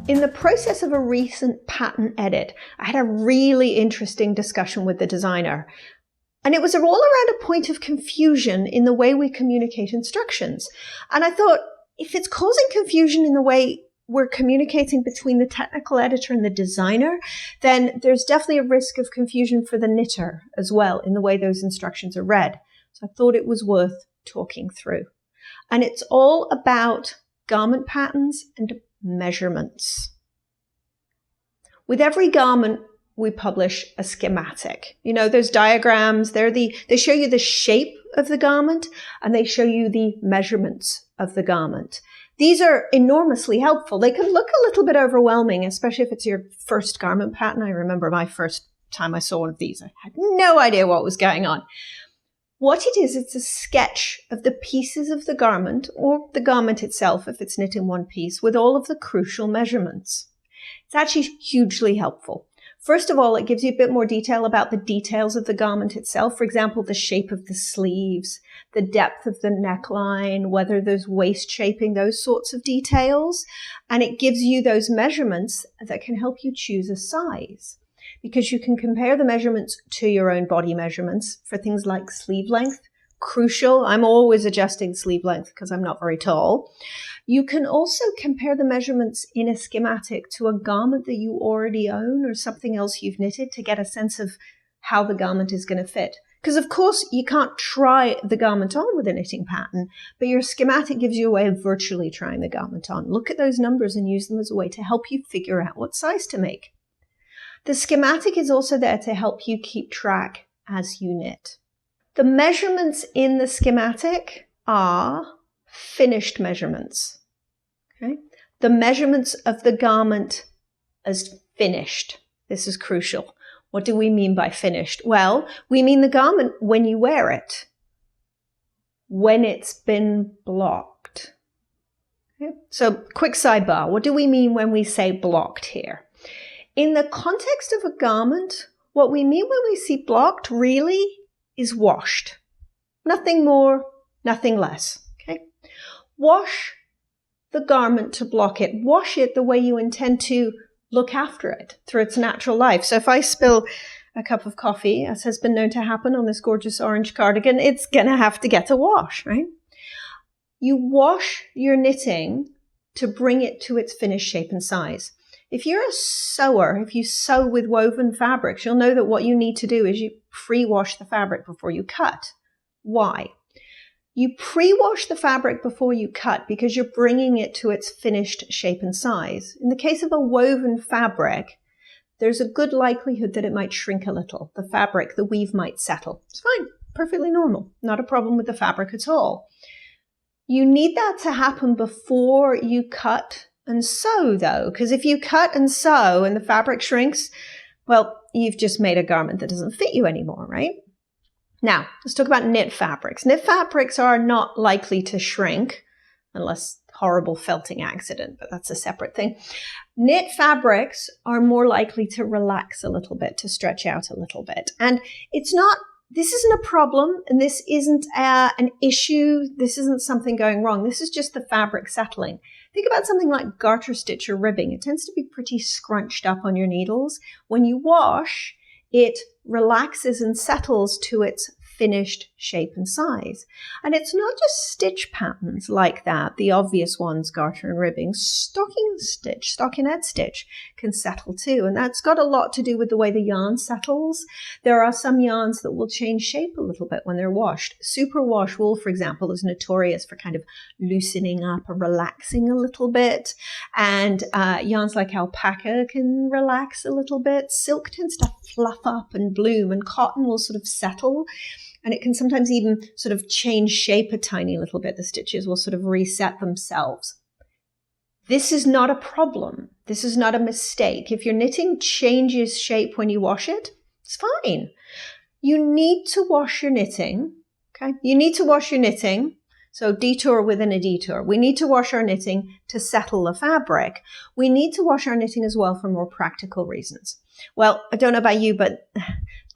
In the process of a recent pattern edit, I had a really interesting discussion with the designer. And it was all around a point of confusion in the way we communicate instructions. And I thought, if it's causing confusion in the way we're communicating between the technical editor and the designer, then there's definitely a risk of confusion for the knitter as well in the way those instructions are read. So I thought it was worth talking through. And it's all about garment patterns and measurements. With every garment, we publish a schematic. You know, those diagrams, they show you the shape of the garment and they show you the measurements of the garment. These are enormously helpful. They can look a little bit overwhelming, especially if it's your first garment pattern. I remember my first time I saw one of these. I had no idea what was going on. What it is, it's a sketch of the pieces of the garment or the garment itself, if it's knit in one piece, with all of the crucial measurements. It's actually hugely helpful. First of all, it gives you a bit more detail about the details of the garment itself. For example, the shape of the sleeves, the depth of the neckline, whether there's waist shaping, those sorts of details. And it gives you those measurements that can help you choose a size, because you can compare the measurements to your own body measurements for things like sleeve length. Crucial. I'm always adjusting sleeve length because I'm not very tall. You can also compare the measurements in a schematic to a garment that you already own or something else you've knitted to get a sense of how the garment is going to fit. Because of course you can't try the garment on with a knitting pattern, but your schematic gives you a way of virtually trying the garment on. Look at those numbers and use them as a way to help you figure out what size to make. The schematic is also there to help you keep track as you knit. The measurements in the schematic are finished measurements. Okay? The measurements of the garment as finished. This is crucial. What do we mean by finished? Well, we mean the garment when you wear it, when it's been blocked. Okay? So, quick sidebar. What do we mean when we say blocked here? In the context of a garment, what we mean when we see blocked really is washed. Nothing more, nothing less. Okay? Wash the garment to block it. Wash it the way you intend to look after it through its natural life. So if I spill a cup of coffee, as has been known to happen on this gorgeous orange cardigan, it's going to have to get a wash, right? You wash your knitting to bring it to its finished shape and size. If you're a sewer, if you sew with woven fabrics, you'll know that what you need to do is you pre-wash the fabric before you cut. Why? You pre-wash the fabric before you cut because you're bringing it to its finished shape and size. In the case of a woven fabric, there's a good likelihood that it might shrink a little. The fabric, the weave might settle. It's fine, perfectly normal. Not a problem with the fabric at all. You need that to happen before you cut and sew, though, because if you cut and sew and the fabric shrinks, well, you've just made a garment that doesn't fit you anymore, right? Now, let's talk about knit fabrics. Knit fabrics are not likely to shrink unless horrible felting accident, but that's a separate thing. Knit fabrics are more likely to relax a little bit, to stretch out a little bit. And this isn't a problem, and this isn't an issue. This isn't something going wrong. This is just the fabric settling. Think about something like garter stitch or ribbing. It tends to be pretty scrunched up on your needles. When you wash, it relaxes and settles to its finished shape and size. And it's not just stitch patterns like that, the obvious ones, garter and ribbing. Stockinette stitch can settle too. And that's got a lot to do with the way the yarn settles. There are some yarns that will change shape a little bit when they're washed. Superwash wool, for example, is notorious for kind of loosening up and relaxing a little bit. And yarns like alpaca can relax a little bit. Silk tends to fluff up and bloom, and cotton will sort of settle. And it can sometimes even sort of change shape a tiny little bit. The stitches will sort of reset themselves. This is not a problem. This is not a mistake. If your knitting changes shape when you wash it, it's fine. You need to wash your knitting, okay? You need to wash your knitting So detour within a detour. We need to wash our knitting to settle the fabric. We need to wash our knitting as well for more practical reasons. Well, I don't know about you, but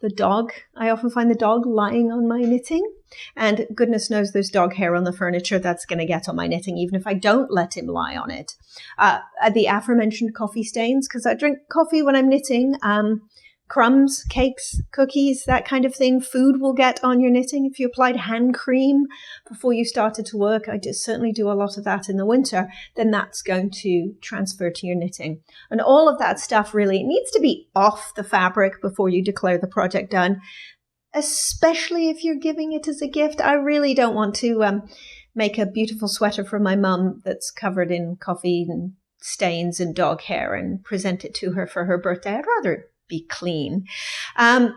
the dog, I often find the dog lying on my knitting. And goodness knows there's dog hair on the furniture that's going to get on my knitting, even if I don't let him lie on it. The aforementioned coffee stains, because I drink coffee when I'm knitting. Crumbs, cakes, cookies, that kind of thing. Food will get on your knitting. If you applied hand cream before you started to work, I certainly do a lot of that in the winter, then that's going to transfer to your knitting. And all of that stuff really needs to be off the fabric before you declare the project done, especially if you're giving it as a gift. I really don't want to make a beautiful sweater for my mum that's covered in coffee and stains and dog hair and present it to her for her birthday. I'd rather be clean. I'm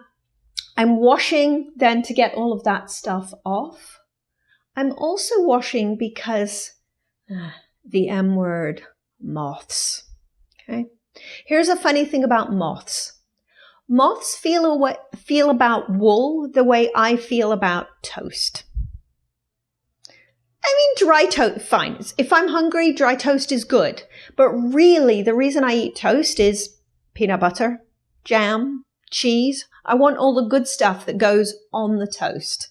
washing then to get all of that stuff off. I'm also washing because the M word, moths. Okay. Here's a funny thing about moths. Moths feel about wool the way I feel about toast. I mean, dry toast, fine. If I'm hungry, dry toast is good. But really, the reason I eat toast is peanut butter, jam, cheese. I want all the good stuff that goes on the toast.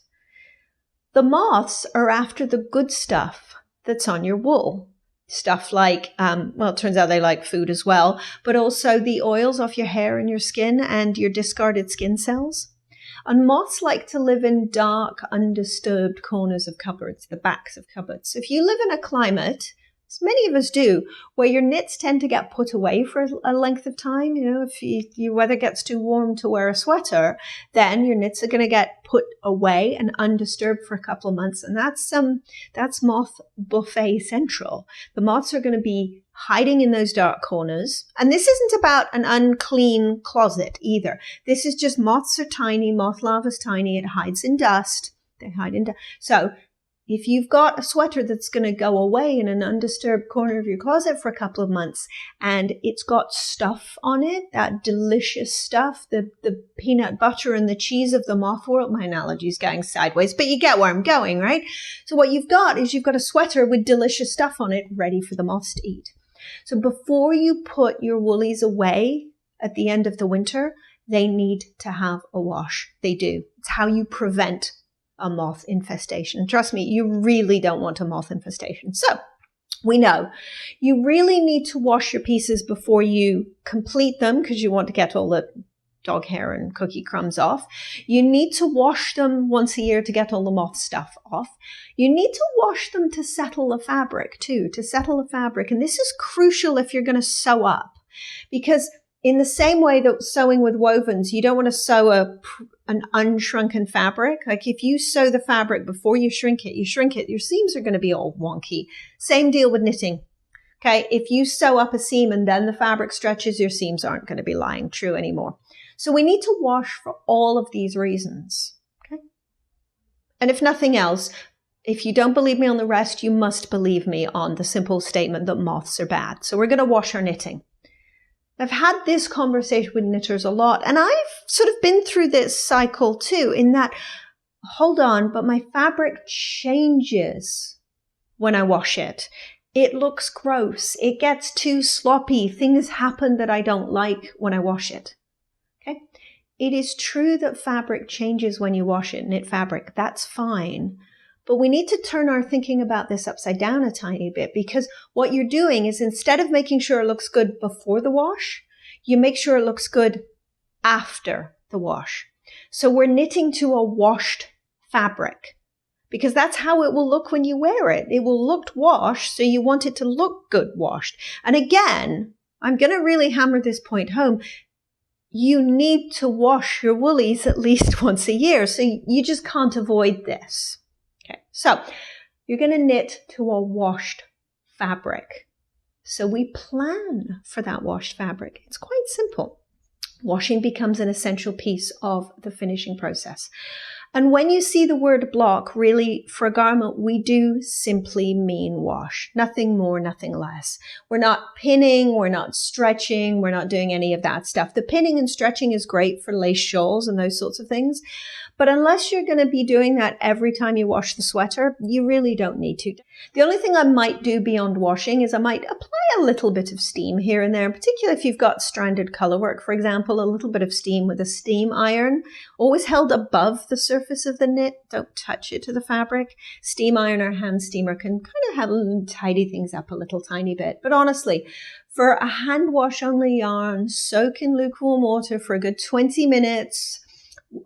The moths are after the good stuff that's on your wool. Stuff like, it turns out they like food as well, but also the oils off your hair and your skin and your discarded skin cells. And moths like to live in dark, undisturbed corners of cupboards, the backs of cupboards. So if you live in a climate, as many of us do, where your knits tend to get put away for a length of time. You know, if your weather gets too warm to wear a sweater, then your knits are going to get put away and undisturbed for a couple of months. And that's moth buffet central. The moths are going to be hiding in those dark corners. And this isn't about an unclean closet either. This is just moths are tiny. Moth larva's tiny. It hides in dust. They hide in dust. So if you've got a sweater that's going to go away in an undisturbed corner of your closet for a couple of months and it's got stuff on it, that delicious stuff, the peanut butter and the cheese of the moth world, my analogy is going sideways, but you get where I'm going, right? So what you've got is you've got a sweater with delicious stuff on it ready for the moths to eat. So before you put your woolies away at the end of the winter, they need to have a wash. They do. It's how you prevent a moth infestation. And trust me, you really don't want a moth infestation. So we know you really need to wash your pieces before you complete them because you want to get all the dog hair and cookie crumbs off. You need to wash them once a year to get all the moth stuff off. You need to wash them to settle the fabric too, to settle the fabric. And this is crucial if you're going to sew up, because in the same way that sewing with wovens, you don't want to sew an unshrunken fabric. Like if you sew the fabric before you shrink it, your seams are going to be all wonky. Same deal with knitting. Okay, if you sew up a seam and then the fabric stretches, your seams aren't going to be lying true anymore. So we need to wash for all of these reasons. Okay, and if nothing else, if you don't believe me on the rest, you must believe me on the simple statement that moths are bad. So we're going to wash our knitting. I've had this conversation with knitters a lot, and I've sort of been through this cycle too, in that, hold on, but my fabric changes when I wash it. It looks gross. It gets too sloppy. Things happen that I don't like when I wash it. Okay? It is true that fabric changes when you wash it, knit fabric. That's fine. But we need to turn our thinking about this upside down a tiny bit, because what you're doing is instead of making sure it looks good before the wash, you make sure it looks good after the wash. So we're knitting to a washed fabric because that's how it will look when you wear it. It will look washed, so you want it to look good washed. And again, I'm going to really hammer this point home. You need to wash your woolies at least once a year, so you just can't avoid this. Okay, so you're going to knit to a washed fabric. So we plan for that washed fabric. It's quite simple. Washing becomes an essential piece of the finishing process. And when you see the word block, really, for a garment, we do simply mean wash. Nothing more, nothing less. We're not pinning, we're not stretching, we're not doing any of that stuff. The pinning and stretching is great for lace shawls and those sorts of things. But unless you're going to be doing that every time you wash the sweater, you really don't need to. The only thing I might do beyond washing is I might apply a little bit of steam here and there, particularly if you've got stranded color work, for example, a little bit of steam with a steam iron, always held above the surface of the knit. Don't touch it to the fabric. Steam iron or hand steamer can kind of tidy things up a little tiny bit. But honestly, for a hand wash only yarn, soak in lukewarm water for a good 20 minutes.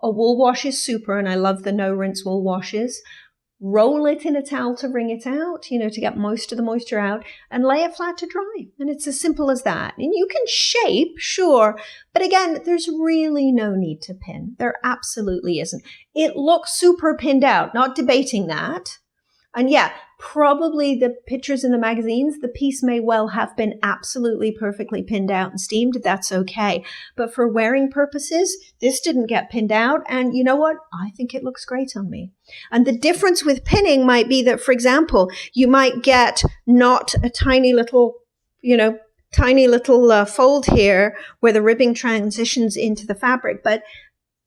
A wool wash is super, and I love the no rinse wool washes. Roll it in a towel to wring it out, to get most of the moisture out, and lay it flat to dry. And it's as simple as that. And you can shape, sure, but again, there's really no need to pin. There absolutely isn't. It looks super pinned out, not debating that. And yeah, probably the pictures in the magazines, the piece may well have been absolutely perfectly pinned out and steamed. That's okay. But for wearing purposes, this didn't get pinned out. And you know what? I think it looks great on me. And the difference with pinning might be that, for example, you might get not a tiny little, fold here where the ribbing transitions into the fabric. But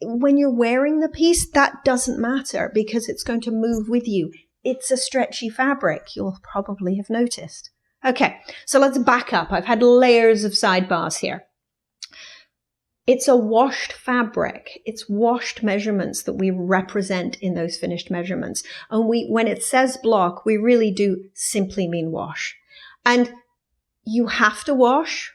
when you're wearing the piece, that doesn't matter because it's going to move with you. It's a stretchy fabric, you'll probably have noticed. Okay, so let's back up. I've had layers of sidebars here. It's a washed fabric. It's washed measurements that we represent in those finished measurements. And when it says block, we really do simply mean wash. And you have to wash,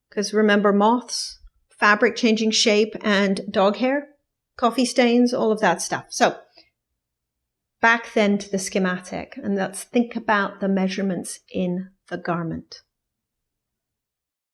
because remember moths, fabric changing shape, and dog hair, coffee stains, all of that stuff. So back then to the schematic, and let's think about the measurements in the garment.